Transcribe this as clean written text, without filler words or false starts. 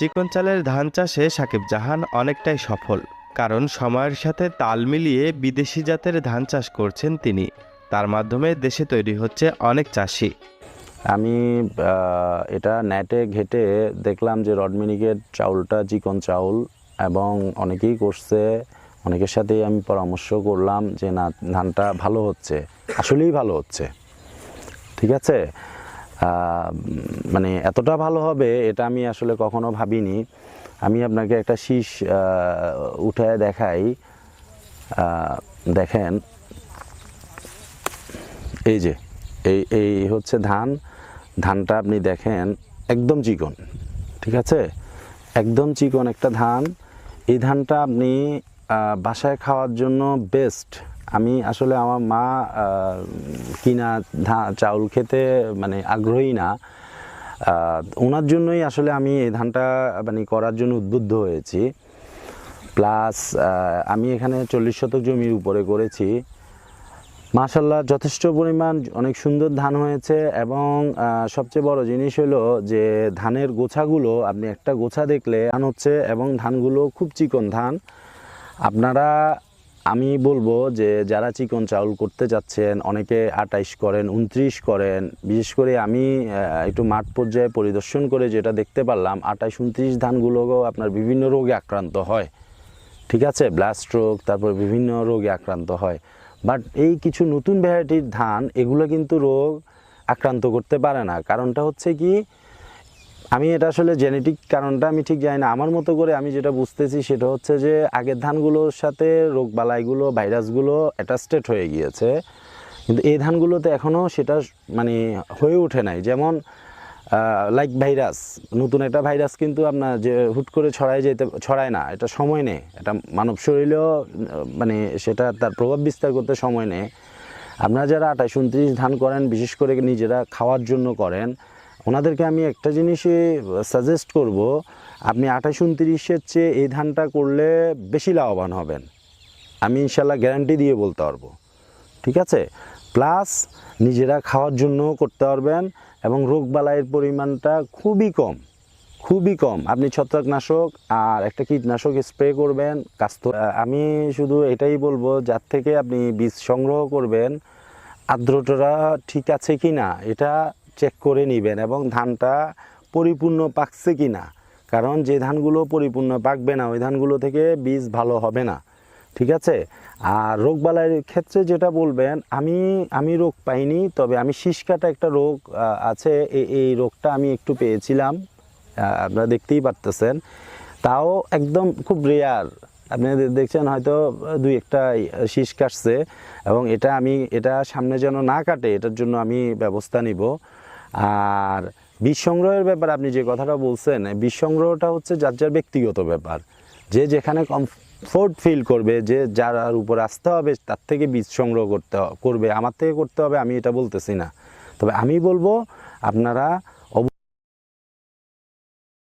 চিকন চালের ধান চাষে সাকিব জাহান অনেকটাই সফল, কারণ সময়ের সাথে তাল মিলিয়ে বিদেশি জাতের ধান চাষ করছেন তিনি। তার মাধ্যমে দেশে তৈরি হচ্ছে অনেক চাষি। আমি এটা নেটে ঘেটে দেখলাম যে রডমিনিকের চাউলটা চিকন চাউল, এবং অনেকেই করছে, অনেকের সাথেই আমি পরামর্শ করলাম যে না, ধানটা ভালো হচ্ছে, আসলেই ভালো হচ্ছে। ঠিক আছে, মানে এতটা ভালো হবে এটা আমি আসলে কখনো ভাবিনি। আমি আপনাকে একটা শীষ উঠে দেখাই, দেখেন এই যে এই এই হচ্ছে ধানটা আপনি দেখেন একদম চিকন। ঠিক আছে, একদম চিকন একটা ধান। এই ধানটা আপনি বাসায় খাওয়ার জন্য বেস্ট। আমি আসলে আমার মা কিনা চাউল খেতে মানে আগ্রহী না, ওনার জন্যই আসলে আমি এই ধানটা মানে করার জন্য উদ্বুদ্ধ হয়েছি। প্লাস আমি এখানে 40 শতক জমির উপরে করেছি। মাশাআল্লাহ যথেষ্ট পরিমাণ অনেক সুন্দর ধান হয়েছে, এবং সবচেয়ে বড় জিনিস হলো যে ধানের গোছাগুলো, আপনি একটা গোছা দেখলে ধান হচ্ছে, এবং ধানগুলো খুব চিকন ধান। আপনারা, আমি বলবো যে যারা চিকন চাউল করতে যাচ্ছেন, অনেকে 28 করেন, 29 করেন। বিশেষ করে আমি একটু মাঠ পর্যায়ে পরিদর্শন করে যেটা দেখতে পারলাম, 28, 29 ধানগুলোও আপনার বিভিন্ন রোগে আক্রান্ত হয়। ঠিক আছে, ব্লাস্ট রোগ, তারপর বিভিন্ন রোগে আক্রান্ত হয়। বাট এই কিছু নতুন ভ্যারাইটির ধান, এগুলো কিন্তু রোগ আক্রান্ত করতে পারে না। কারণটা হচ্ছে কি, আমি এটা আসলে জেনেটিক কারণটা আমি ঠিক জানি না। আমার মতো করে আমি যেটা বুঝতেছি সেটা হচ্ছে যে আগের ধানগুলোর সাথে রোগবালাইগুলো, ভাইরাসগুলো অ্যাটাস্টেড হয়ে গিয়েছে, কিন্তু এই ধানগুলোতে এখনও সেটা মানে হয়ে ওঠে নাই। যেমন লাইক ভাইরাস, নতুন একটা ভাইরাস কিন্তু আপনার যে হুট করে ছড়ায় না, এটা সময় নেয়। এটা মানব শরীরেও মানে সেটা তার প্রভাব বিস্তার করতে সময় নেয়। আপনারা যারা 28, 29 ধান করেন, বিশেষ করে নিজেরা খাওয়ার জন্য করেন, ওনাদেরকে আমি একটা জিনিসই সাজেস্ট করব, আপনি 28, 29-এর চেয়ে এই ধানটা করলে বেশি লাভবান হবেন। আমি ইনশাল্লাহ গ্যারান্টি দিয়ে বলতে পারবো। ঠিক আছে, প্লাস নিজেরা খাওয়ার জন্যও করতে পারবেন, এবং রোগবালাইয়ের পরিমাণটা খুবই কম, খুবই কম। আপনি ছত্রাকনাশক আর একটা কীটনাশক স্প্রে করবেন, কাজ তো। আমি শুধু এটাই বলবো, যার থেকে আপনি বীজ সংগ্রহ করবেন, আর্দ্রতা ঠিক আছে কি না এটা চেক করে নেবেন, এবং ধানটা পরিপূর্ণ পাকছে কি না। কারণ যে ধানগুলো পরিপূর্ণ পাকবে না, ওই ধানগুলো থেকে বীজ ভালো হবে না। ঠিক আছে, আর রোগবালাইয়ের ক্ষেত্রে যেটা বলবেন, আমি রোগ পাইনি, তবে আমি শীষকাটা একটা রোগ আছে, এই রোগটা আমি একটু পেয়েছিলাম, আপনারা দেখতেই পারতেছেন। তাও একদম খুব রেয়ার, আপনি দেখছেন হয়তো 2-1টা শীষ কাটছে, এবং এটা সামনে যেন না কাটে, এটার জন্য আমি ব্যবস্থা নিব। আর বীজ সংগ্রহের ব্যাপার আপনি যে কথাটা বলছেন, বীজ সংগ্রহটা হচ্ছে যার যার ব্যক্তিগত ব্যাপার। যে যেখানে কমফোর্ট ফিল করবে, যে যার উপর আসতে হবে, তার থেকে বীজ সংগ্রহ করবে। আমার থেকে করতে হবে আমি এটা বলতেছি না, তবে আমি বলবো আপনারা